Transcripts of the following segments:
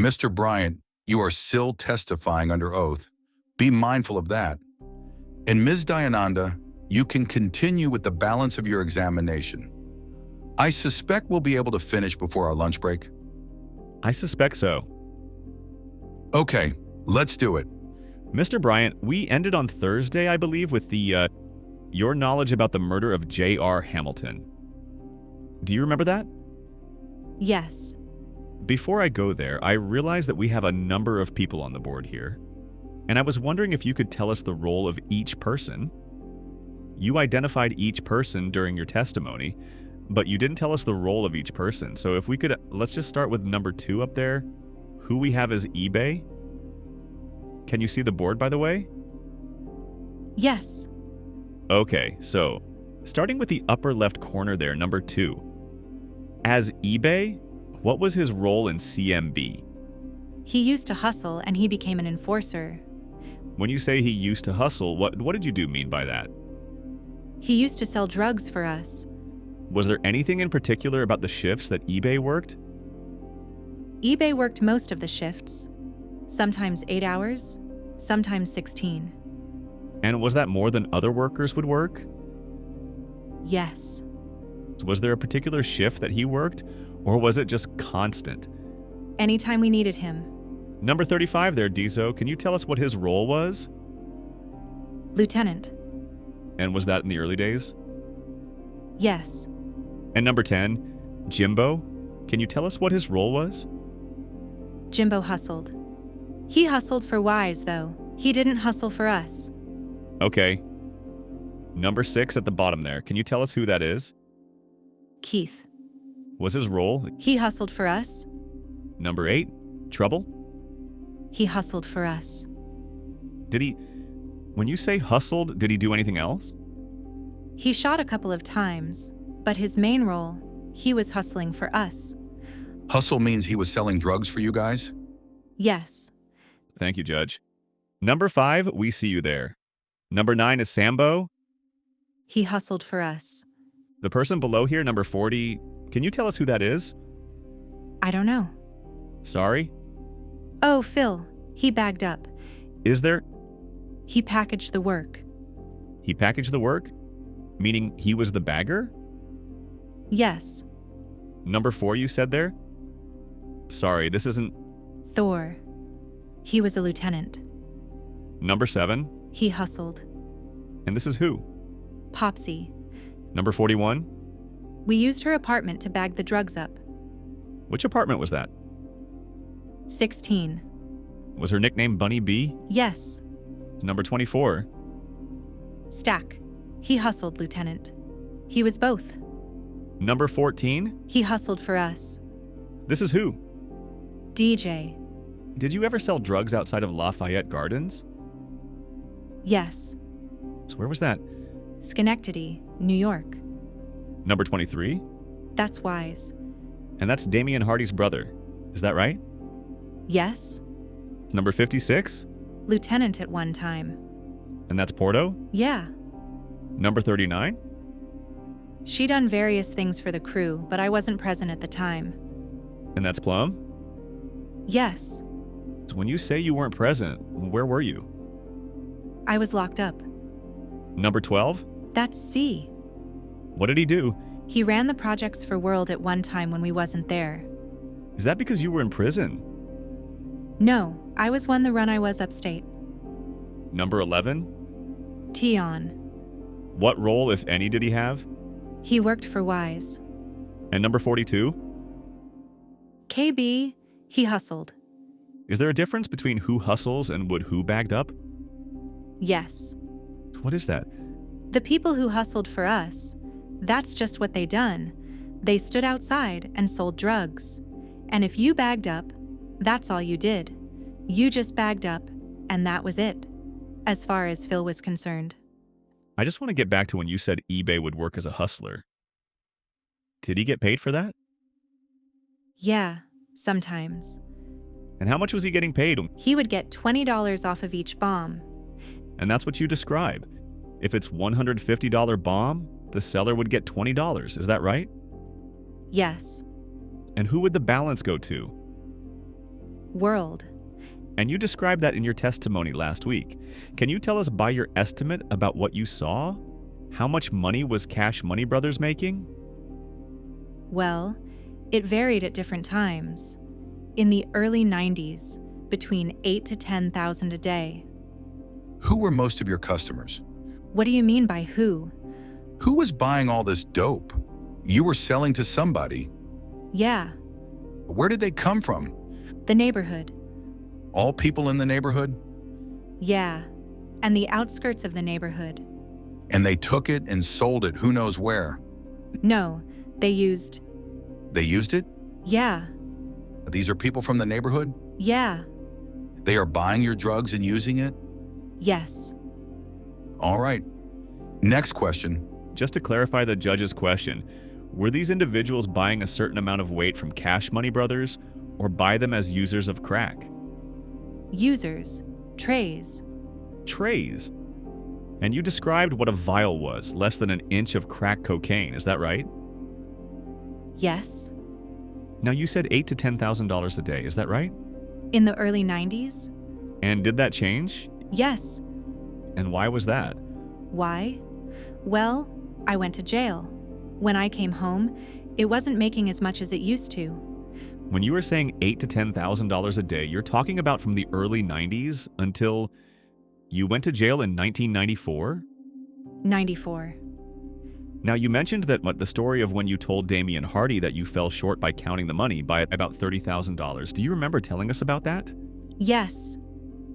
Mr. Bryant, you are still testifying under oath. Be mindful of that. And Ms. Dayananda, you can continue with the balance of your examination. I suspect we'll be able to finish before our lunch break. I suspect so. Okay, let's do it. Mr. Bryant, we ended on Thursday, I believe, with your knowledge about the murder of J.R. Hamilton. Do you remember that? Yes. Before I go there, I realize that we have a number of people on the board here, and I was wondering if you could tell us the role of each person. You identified each person during your testimony, but you didn't tell us the role of each person. So if we could, let's just start with number 2 up there, who we have as eBay. Can you see the board, by the way? Yes. Okay, so starting with the upper left corner there, number 2. As eBay, what was his role in CMB? He used to hustle and he became an enforcer. When you say he used to hustle, what did you mean by that? He used to sell drugs for us. Was there anything in particular about the shifts that eBay worked? eBay worked most of the shifts. Sometimes 8 hours, sometimes 16. And was that more than other workers would work? Yes. Was there a particular shift that he worked, or was it just constant? Anytime we needed him. Number 35 there, Dizo, can you tell us what his role was? Lieutenant. And was that in the early days? Yes. And number 10, Jimbo, can you tell us what his role was? Jimbo hustled. He hustled for Wise, though. He didn't hustle for us. Okay. Number 6 at the bottom there, can you tell us who that is? Keith. Was his role? He hustled for us. Number 8, Trouble? He hustled for us. Did he, when you say hustled, did he do anything else? He shot a couple of times, but his main role, he was hustling for us. Hustle means he was selling drugs for you guys? Yes. Thank you, Judge. Number 5, we see you there. Number 9 is Sambo. He hustled for us. The person below here, number 40, can you tell us who that is? I don't know. Sorry? Oh, Phil. He bagged up. Is there? He packaged the work. He packaged the work? Meaning he was the bagger? Yes. Number 4 you said there? Sorry, this isn't... Thor. He was a lieutenant. Number 7? He hustled. And this is who? Popsy. Number 41? We used her apartment to bag the drugs up. Which apartment was that? 16. Was her nickname Bunny B? Yes. Number 24? Stack. He hustled, Lieutenant. He was both. Number 14? He hustled for us. This is who? DJ. Did you ever sell drugs outside of Lafayette Gardens? Yes. So where was that? Schenectady, New York. Number 23? That's Wise. And that's Damion Hardy's brother. Is that right? Yes. Number 56? Lieutenant at one time. And that's Porto? Yeah. Number 39? She done various things for the crew, but I wasn't present at the time. And that's Plum? Yes. So when you say you weren't present, where were you? I was locked up. Number 12? That's C. What did he do? He ran the projects for World at one time when we wasn't there. Is that because you were in prison? No, I was when the run I was upstate. Number 11? Tion. What role, if any, did he have? He worked for Wise. And number 42? KB. He hustled. Is there a difference between who hustles and would who bagged up? Yes. What is that? The people who hustled for us, that's just what they done. They stood outside and sold drugs. And if you bagged up, that's all you did. You just bagged up, and that was it, as far as Phil was concerned. I just want to get back to when you said eBay would work as a hustler. Did he get paid for that? Yeah, sometimes. And how much was he getting paid? He would get $20 off of each bomb. And that's what you describe. If it's $150 bomb, the seller would get $20. Is that right? Yes. And who would the balance go to? World. And you described that in your testimony last week. Can you tell us by your estimate about what you saw? How much money was Cash Money Brothers making? Well, it varied at different times. In the early 90s, between 8 to 10,000 a day. Who were most of your customers? What do you mean by who? Who was buying all this dope? You were selling to somebody. Yeah, Where did they come from? the neighborhood. All people in the neighborhood? Yeah, and the outskirts of the neighborhood. And they took it and sold it who knows where. No, they used. They used it? Yeah, These are people from the neighborhood? yeah, They are buying your drugs and using it? yes. All right. Next question. Just to clarify the judge's question, were these individuals buying a certain amount of weight from Cash Money Brothers or buy them as users of crack? Users. Trays. Trays. And you described what a vial was, less than an inch of crack cocaine, is that right? Yes. Now you said $8,000 to $10,000 a day, is that right? In the early 90s? And did that change? Yes. And why was that? Why? Well, I went to jail. When I came home, it wasn't making as much as it used to. When you were saying $8,000 to $10,000 a day, you're talking about from the early 90s until you went to jail in 1994? 94. Now, you mentioned that the story of when you told Damion Hardy that you fell short by counting the money by about $30,000. Do you remember telling us about that? Yes.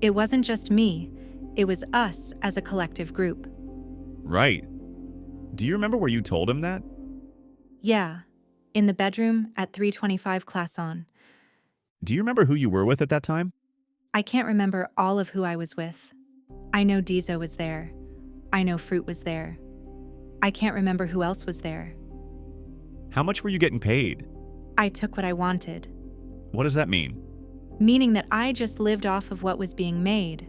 It wasn't just me. It was us as a collective group. Right. Do you remember where you told him that? Yeah. In the bedroom at 325 Class On. Do you remember who you were with at that time? I can't remember all of who I was with. I know Diesel was there. I know Fruit was there. I can't remember who else was there. How much were you getting paid? I took what I wanted. What does that mean? Meaning that I just lived off of what was being made.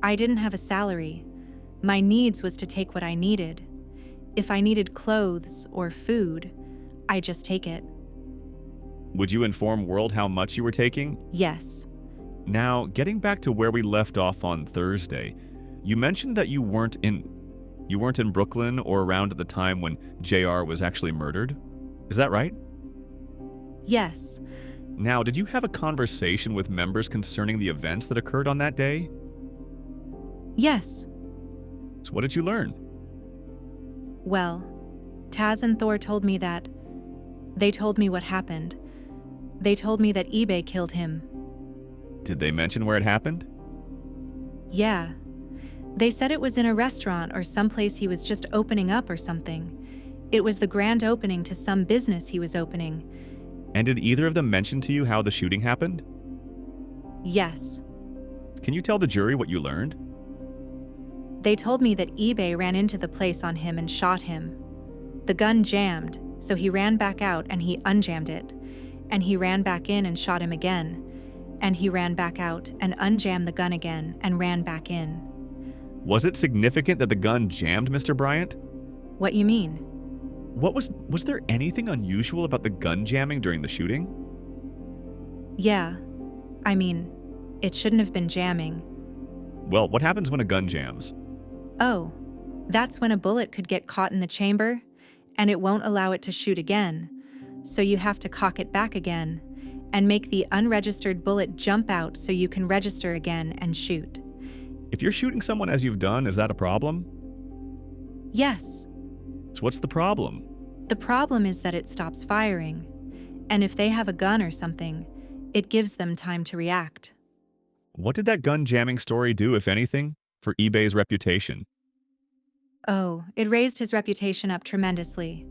I didn't have a salary. My needs was to take what I needed. If I needed clothes or food, I just take it. Would you inform World how much you were taking? Yes. Now, getting back to where we left off on Thursday, you mentioned that you weren't in Brooklyn or around at the time when JR was actually murdered. Is that right? Yes. Now, did you have a conversation with members concerning the events that occurred on that day? Yes. So what did you learn? Well, Taz and Thor told me that. They told me what happened. They told me that eBay killed him. Did they mention where it happened? Yeah. They said it was in a restaurant or someplace he was just opening up or something. It was the grand opening to some business he was opening. And did either of them mention to you how the shooting happened? Yes. Can you tell the jury what you learned? They told me that eBay ran into the place on him and shot him. The gun jammed, so he ran back out and he unjammed it. And he ran back in and shot him again. And he ran back out and unjammed the gun again and ran back in. Was it significant that the gun jammed Mr. Bryant? What you mean? Was there anything unusual about the gun jamming during the shooting? Yeah. I mean, it shouldn't have been jamming. Well, what happens when a gun jams? Oh, that's when a bullet could get caught in the chamber, and it won't allow it to shoot again. So you have to cock it back again, and make the unregistered bullet jump out so you can register again and shoot. If you're shooting someone as you've done, is that a problem? Yes. So what's the problem? The problem is that it stops firing, and if they have a gun or something, it gives them time to react. What did that gun jamming story do, if anything, for eBay's reputation? Oh, it raised his reputation up tremendously.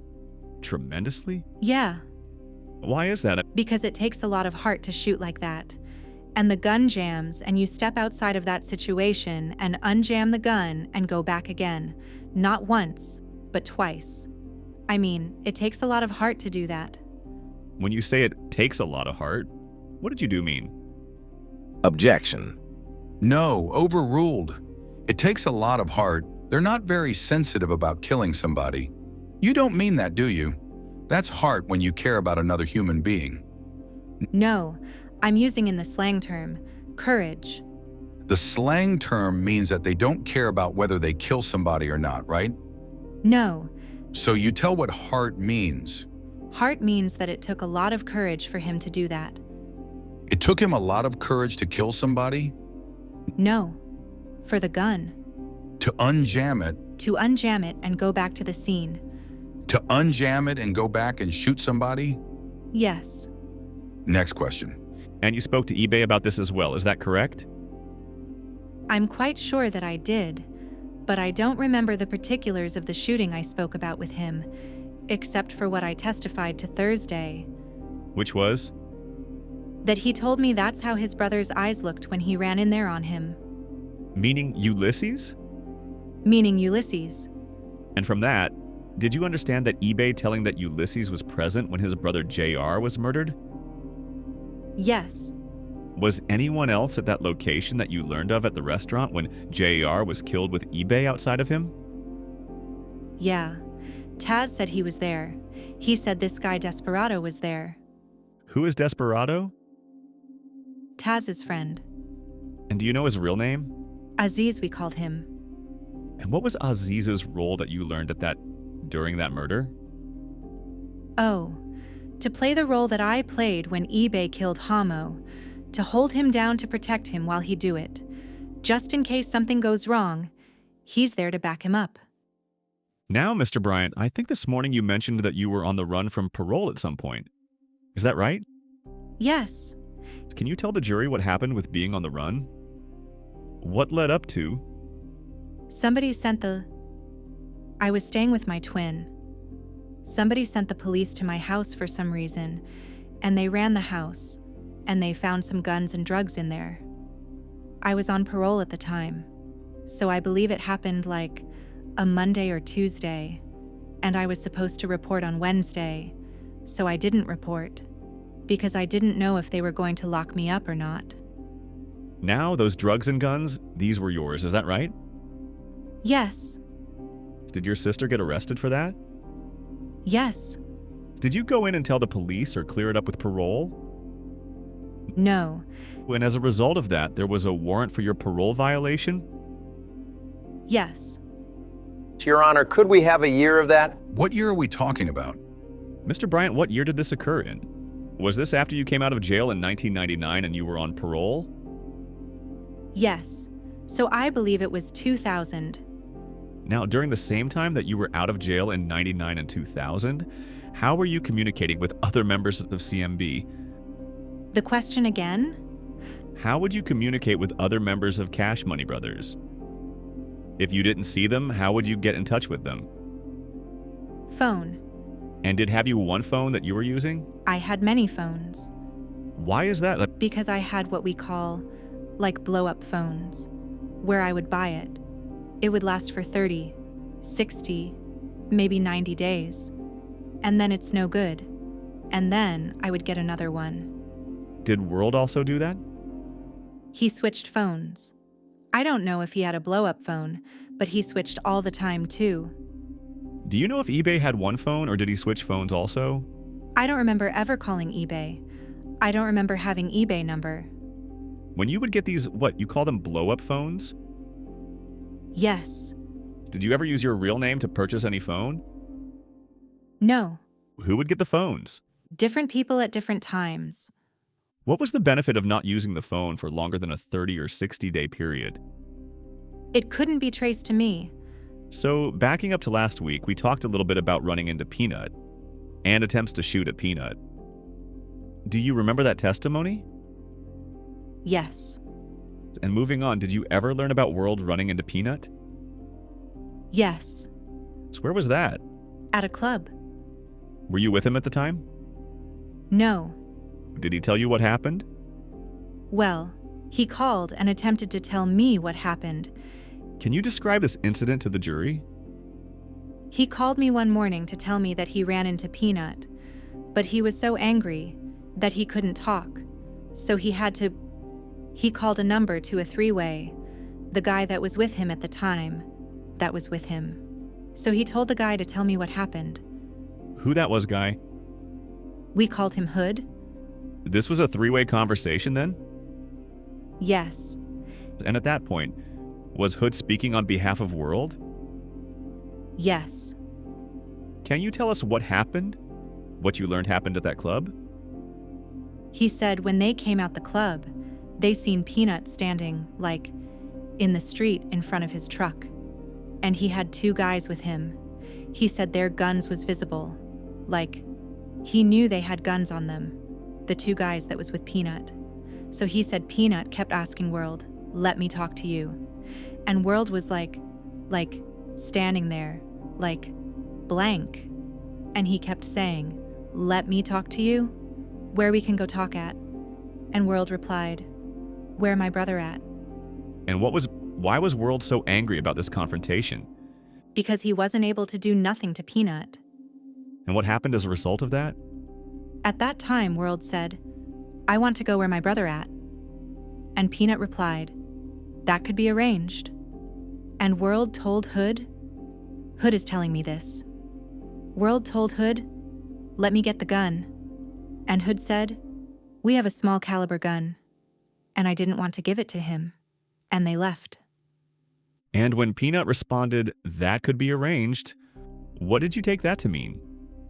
Tremendously? Yeah, Why is that? because it takes a lot of heart to shoot like that. And the gun jams, and you step outside of that situation and unjam the gun and go back again. Not once, but twice. I mean, it takes a lot of heart to do that. When you say it takes a lot of heart, what did you do mean? Objection. No, overruled. It takes a lot of heart. They're not very sensitive about killing somebody. You don't mean that, do you? That's heart when you care about another human being. No, I'm using in the slang term, courage. The slang term means that they don't care about whether they kill somebody or not, right? No, So you tell what heart means. heart means that it took a lot of courage for him to do that. It took him a lot of courage to kill somebody, No, for the gun. to unjam it, To unjam it and go back to the scene. to unjam it and go back and shoot somebody? Yes, Next question. And you spoke to eBay about this as well, is that correct? I'm quite sure that I did, but I don't remember the particulars of the shooting I spoke about with him, except for what I testified to Thursday. Which was? That he told me that's how his brother's eyes looked when he ran in there on him, Meaning Ulysses? meaning Ulysses. And from that, did you understand that eBay telling that Ulysses was present when his brother JR was murdered? Yes, Was anyone else at that location that you learned of at the restaurant when JR was killed with eBay outside of him? yeah. Taz said he was there. He said this guy Desperado was there. Who is Desperado? Taz's friend. And do you know his real name? Aziz, we called him. And what was Aziz's role that you learned during that murder? Oh, to play the role that I played when eBay killed Hamo, to hold him down to protect him while he do it. Just in case something goes wrong, he's there to back him up. Now, Mr. Bryant, I think this morning you mentioned that you were on the run from parole at some point. Is that right? Yes, Can you tell the jury what happened with being on the run? What led up to? somebody sent the... I was staying with my twin. Somebody sent the police to my house for some reason, and they ran the house, and they found some guns and drugs in there. I was on parole at the time, so I believe it happened like a Monday or Tuesday, and I was supposed to report on Wednesday, so I didn't report, because I didn't know if they were going to lock me up or not. Now, those drugs and guns, these were yours, is that right? Yes, Did your sister get arrested for that? yes, Did you go in and tell the police or clear it up with parole? no, And as a result of that, there was a warrant for your parole violation? yes. Your Honor, could we have a year of that? What year are we talking about? Mr. Bryant, what year did this occur in? Was this after you came out of jail in 1999 and you were on parole? Yes, so I believe it was 2000. Now, during the same time that you were out of jail in 99 and 2000, how were you communicating with other members of CMB? The question again? How would you communicate with other members of Cash Money Brothers? If you didn't see them, how would you get in touch with them? Phone. And have you one phone that you were using? I had many phones, Why is that? because I had what we call, like blow-up phones, where I would buy it. It would last for 30, 60, maybe 90 days. And then it's no good. And then I would get another one. Did World also do that? He switched phones. I don't know if he had a blow-up phone, but he switched all the time too. Do you know if eBay had one phone or did he switch phones also? I don't remember ever calling eBay. I don't remember having eBay number. When you would get these, you call them blow-up phones? Yes. Did you ever use your real name to purchase any phone? No. Who would get the phones? Different people at different times. What was the benefit of not using the phone for longer than a 30 or 60-day period? It couldn't be traced to me. So, backing up to last week, we talked a little bit about running into Peanut and attempts to shoot at Peanut. Do you remember that testimony? Yes. And moving on, did you ever learn about World running into Peanut? Yes. So where was that? At a club. Were you with him at the time? No. Did he tell you what happened? Well, he called and attempted to tell me what happened. Can you describe this incident to the jury? He called me one morning to tell me that he ran into Peanut, but he was so angry that he couldn't talk, so he called a number to a three-way, the guy that was with him at the time, that was with him. So he told the guy to tell me what happened. Who that was, guy? We called him Hood. This was a three-way conversation then? Yes. And at that point, was Hood speaking on behalf of World? Yes. Can you tell us what happened? What you learned happened at that club? He said when they came out the club, they seen Peanut standing, like, in the street in front of his truck. And he had two guys with him. He said their guns was visible. Like, he knew they had guns on them, the two guys that was with Peanut. So he said Peanut kept asking World, "Let me talk to you." And World was like, standing there, like, blank. And he kept saying, "Let me talk to you? Where we can go talk at?" And World replied, "Where my brother at?" And why was World so angry about this confrontation? Because he wasn't able to do nothing to Peanut. And what happened as a result of that? At that time, World said, "I want to go where my brother at." And Peanut replied, "That could be arranged." And World told Hood is telling me this. World told Hood, "Let me get the gun." And Hood said, "We have a small caliber gun." And I didn't want to give it to him. And they left. And when Peanut responded, "That could be arranged," what did you take that to mean?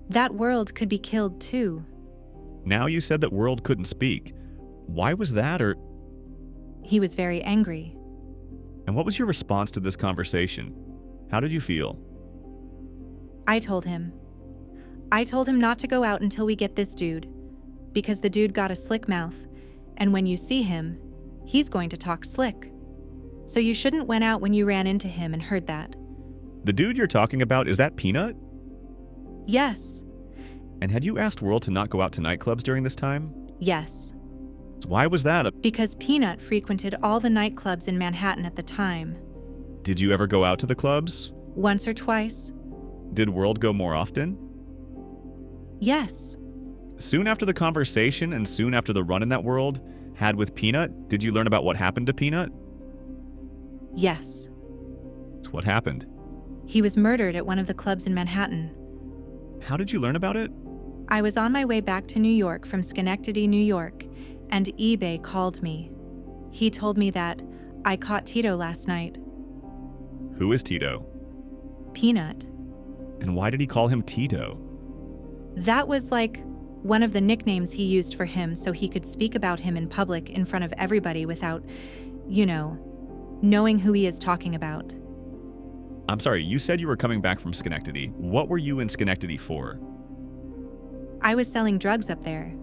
That World could be killed too. Now you said that World couldn't speak. Why was that, or... He was very angry. And what was your response to this conversation? How did you feel? I told him not to go out until we get this dude, because the dude got a slick mouth, and when you see him, he's going to talk slick. So you shouldn't went out when you ran into him and heard that. The dude you're talking about, is that Peanut? Yes. And had you asked World to not go out to nightclubs during this time? Yes. So why was that? Because Peanut frequented all the nightclubs in Manhattan at the time. Did you ever go out to the clubs? Once or twice. Did World go more often? Yes. Soon after the conversation and soon after the run-in that World had with Peanut, did you learn about what happened to Peanut? Yes. So what happened? He was murdered at one of the clubs in Manhattan. How did you learn about it? I was on my way back to New York from Schenectady, New York, and eBay called me. He told me that I caught Tito last night. Who is Tito? Peanut. And why did he call him Tito? That was like one of the nicknames he used for him so he could speak about him in public in front of everybody without, knowing who he is talking about. I'm sorry, you said you were coming back from Schenectady. What were you in Schenectady for? I was selling drugs up there.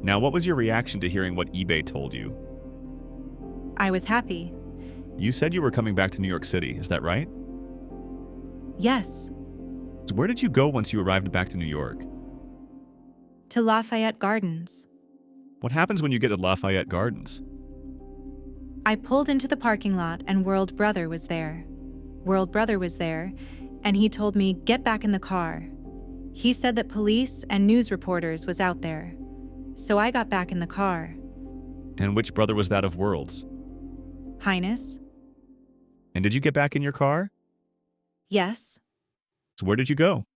Now, what was your reaction to hearing what eBay told you? I was happy. You said you were coming back to New York City, is that right? Yes. So where did you go once you arrived back to New York? To Lafayette Gardens. What happens when you get to Lafayette Gardens? I pulled into the parking lot and World Brother was there. World Brother was there, and he told me, "Get back in the car." He said that police and news reporters was out there. So I got back in the car. And which brother was that of World's? Highness? And did you get back in your car? Yes. So where did you go?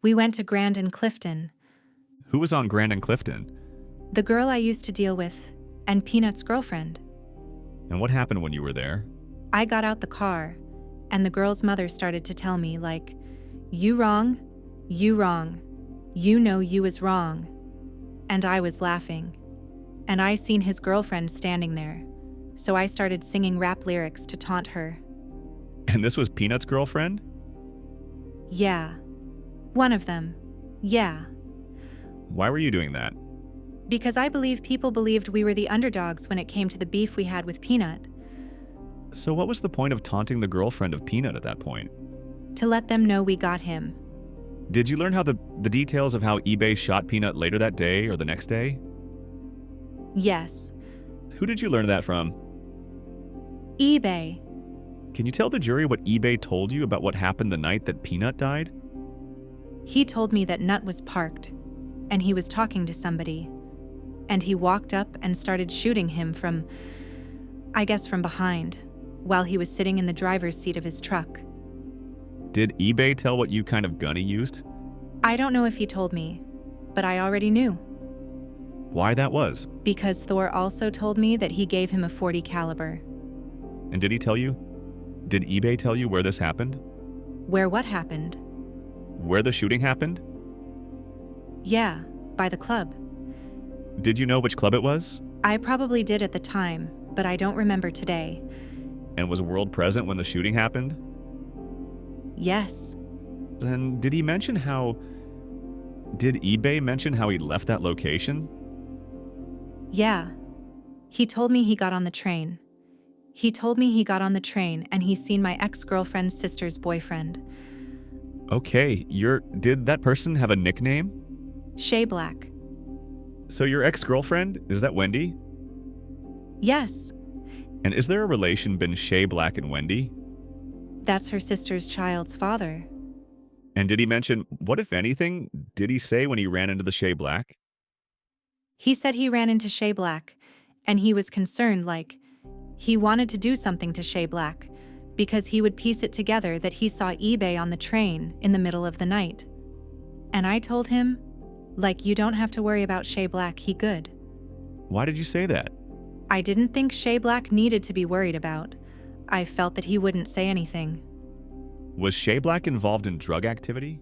We went to Grand and Clifton. Who was on Grand and Clifton? The girl I used to deal with, and Peanut's girlfriend. And what happened when you were there? I got out the car, and the girl's mother started to tell me, like, you wrong, you know you is wrong. And I was laughing. And I seen his girlfriend standing there, so I started singing rap lyrics to taunt her. And this was Peanut's girlfriend? Yeah. One of them. Yeah. Why were you doing that? Because I believe people believed we were the underdogs when it came to the beef we had with Peanut. So what was the point of taunting the girlfriend of Peanut at that point? To let them know we got him. Did you learn how the details of how eBay shot Peanut later that day or the next day? Yes. Who did you learn that from? eBay. Can you tell the jury what eBay told you about what happened the night that Peanut died? He told me that Nut was parked, and he was talking to somebody. And he walked up and started shooting him from behind, while he was sitting in the driver's seat of his truck. Did eBay tell what you kind of gun he used? I don't know if he told me, but I already knew. Why that was? Because Thor also told me that he gave him a .40 caliber. And did he tell you? Did eBay tell you where this happened? Where what happened? Where the shooting happened? Yeah, by the club. Did you know which club it was? I probably did at the time, but I don't remember today. And was World present when the shooting happened? Yes. And did eBay mention how he left that location? Yeah. He told me he got on the train. He told me he got on the train and he's seen my ex-girlfriend's sister's boyfriend. Okay, did that person have a nickname? Shay Black. So your ex-girlfriend, is that Wendy? Yes. And is there a relation been Shay Black and Wendy? That's her sister's child's father. And did he mention, what if anything, did he say when he ran into the Shay Black? He said he ran into Shay Black, and he was concerned, like, he wanted to do something to Shay Black, because he would piece it together that he saw eBay on the train in the middle of the night. And I told him, like, you don't have to worry about Shay Black, he good. Why did you say that? I didn't think Shay Black needed to be worried about. I felt that he wouldn't say anything. Was Shay Black involved in drug activity?